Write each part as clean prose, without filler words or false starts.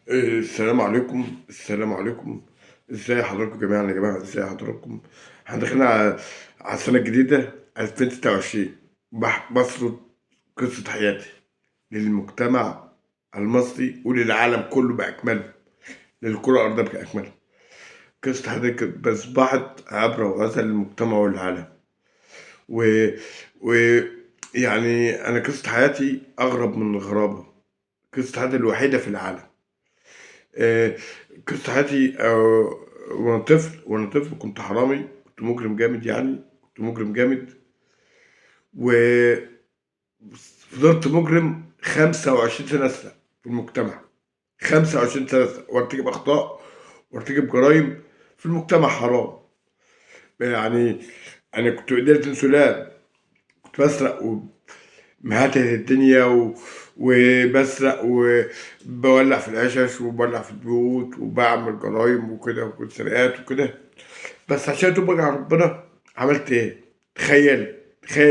السلام عليكم، السلام عليكم. ازاي حضراتكم جميعا يا جماعة، ازاي حضراتكم؟ احنا داخلين على السنة الجديدة 2026. بسرد قصة حياتي للمجتمع المصري وللعالم كله بأكمله، للكرة الأرضية بأكملها. قصة حياتي كانت أصبحت عبرة وعزة للمجتمع والعالم. و... و يعني أنا قصة حياتي أغرب من الغرابة. قصة حياتي الوحيدة في العالم. آه، قصة حياتي وأنا طفل كنت حرامي، كنت مجرم جامد، يعني كنت مجرم جامد. وفضلت مجرم 25 سنة أسرق في المجتمع. 25 سنة أسرق وارتكب أخطاء وارتكب جرائم في المجتمع، حرام. يعني أنا كنت إدارة انسولاب، كنت بسرق مهاتة الدنيا وبسرق وبولع في العشش وبولع في البيوت وبعمل جرايم وكده وكنت سرقات وكده. بس عشان تبقى على ربنا عملت ايه؟ تخيل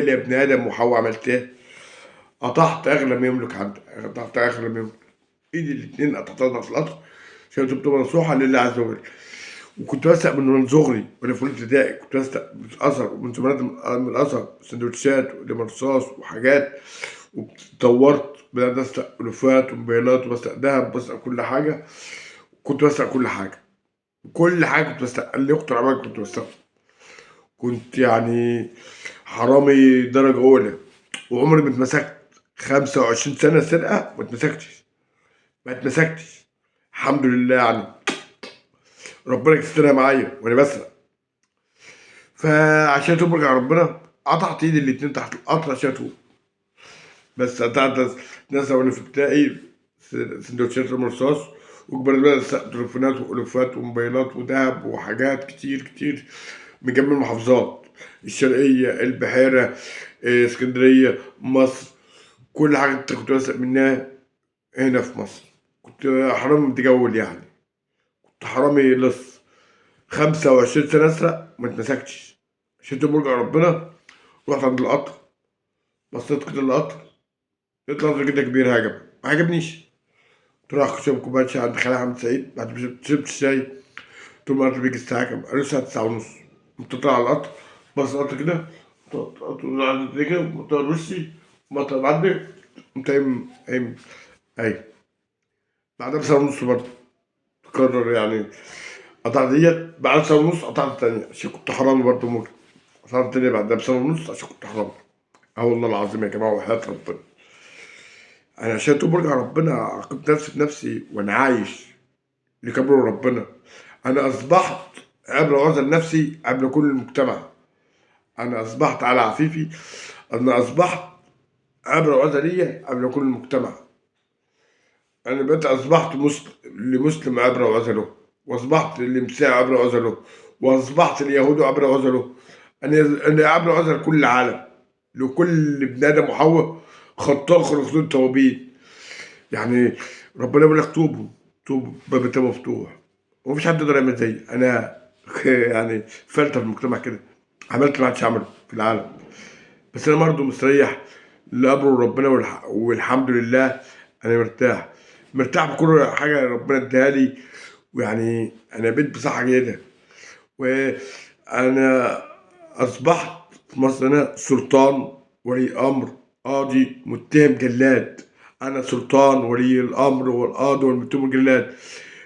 يا ابن ادم وحواء، عملت ايه؟ قطعت اغلى ما يملك عندك، قطعت اغلى ما يملك. ايدي الاتنين قطعتها في القطر عشان تبقى نصوحة لله عز وجل. وكنت بسرق من صغري وانا في اولى ابتدائي، كنت بسرق من الازهر ومن زمرات من الازهر سندوتشات ورصاص وحاجات. واتطورت، بدأت أسرق ألوفات وموبايلات وبسرق دهب وبسرق كل حاجة. كنت بسرق كل حاجة، كل حاجة كنت بسرق، اللي يخطر على بالك كنت بسرقه. كنت يعني حرامي درجة أولى، وعمري ما اتمسكت. 25 سنة سرقة ما اتمسكتش. الحمد لله يعني، ربنا يسترها معايا وأنا بسرق. فعشان تبرك على ربنا قطعت ايدي الاتنين تحت القطر عشان اتوب. بس قطعت ناس وانا في ابتدائي سندوتشات رصاص. وكبرت بقى تليفونات والوفات وموبايلات وذهب وحاجات كتير كتير من جميع المحافظات: الشرقية، البحيرة، اسكندرية، مصر. كل حاجة انت كنت بسرق منها هنا في مصر. كنت حرامي متجول يعني، كنت حرامي لص. 25 سنة أسرق ما اتمسكتش. شفت برجع ربنا، رحت عند القطر، بصيت كده القطر، لقيت القطر كده كبير، ما عجبنيش. قلت له اخد شرب كوبايه شاي عند خالي عم سعيد. بعد ما شربت الشاي قلت له القطر بيجي الساعه كام؟ قال له الساعه 9 ونص. قمت طالع على القطر، بص القطر كده، قطر عند كده، مطر وشي، مطر معدي. قمت قايم قايم. بعدها بساعة ونص برضه تكرر يعني. قطعت ديت بعد ساعة ونص، قطعت التانية عشان كنت حرامي برضه ممكن. قطعت التانية بعدها بساعة ونص عشان كنت حرامي. اه والله العظيم يا جماعة وحياة ربنا، أنا عشان أتوب وأرجع ربنا عاقبت نفسي بنفسي وأنا عايش لكبر ربنا. أنا أصبحت عبر وزن نفسي قبل كل المجتمع. أنا أصبحت على عفيفي. أنا أصبحت عبر وزن ليا قبل كل المجتمع. أنا بقيت أصبحت لمسلم عبر وزنه، وأصبحت لمسيحي عبر وزنه، وأصبحت اليهود عبر وزنه. أنا عبر وزن كل العالم، لكل ابن آدم وحواء خطاء خلقتين توابين. يعني ربنا بيقول لك توبوا، توبوا باب التوبة مفتوح. ومفيش حد يقدر يعمل زيي انا. يعني فلتة في المجتمع كده، عملت ما حدش عمله في العالم. بس انا برضه مستريح لامر ربنا والحمد لله. انا مرتاح بكل حاجه ربنا اداها لي. ويعني انا بقيت بصحه جيده. وانا اصبحت في مصر انا سلطان، ولي امر، قاضي، متهم، جلاد. انا سلطان ولي الامر والقاضي والمتهم والجلاد،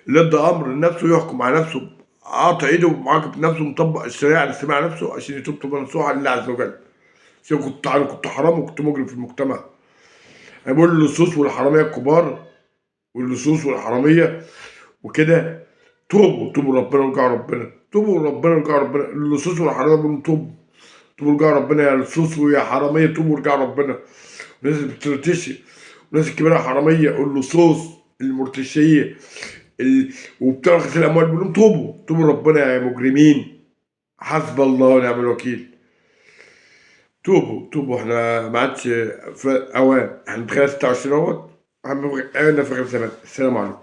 اللي ادى امر لنفسه يحكم على نفسه، قاطع ايده ومعاقب نفسه، مطبق الشريعه اللي سمع نفسه عشان يتوب توبه نصوحه لله عز وجل. عشان كنت حرام وكنت مجرم في المجتمع. انا بقول للصوص والحراميه الكبار واللصوص والحراميه وكده: توبوا ربنا ورجعوا ربنا، توبوا ربنا ورجعوا ربنا. اللصوص والحراميه بيقولوا توبوا ورجعوا ربنا، يا لصوص ويا حراميه توبوا ورجعوا ربنا. الناس اللي بترتشي والناس الكبيره حراميه واللصوص المرتشيه وبتوع غسيل الاموال بيقولوا توبوا ربنا يا مجرمين، حسب الله ونعم الوكيل. توبوا، احنا ما عادش في اوان، احنا دخلنا 26 اهوت. انا في غير زمان. السلام عليكم.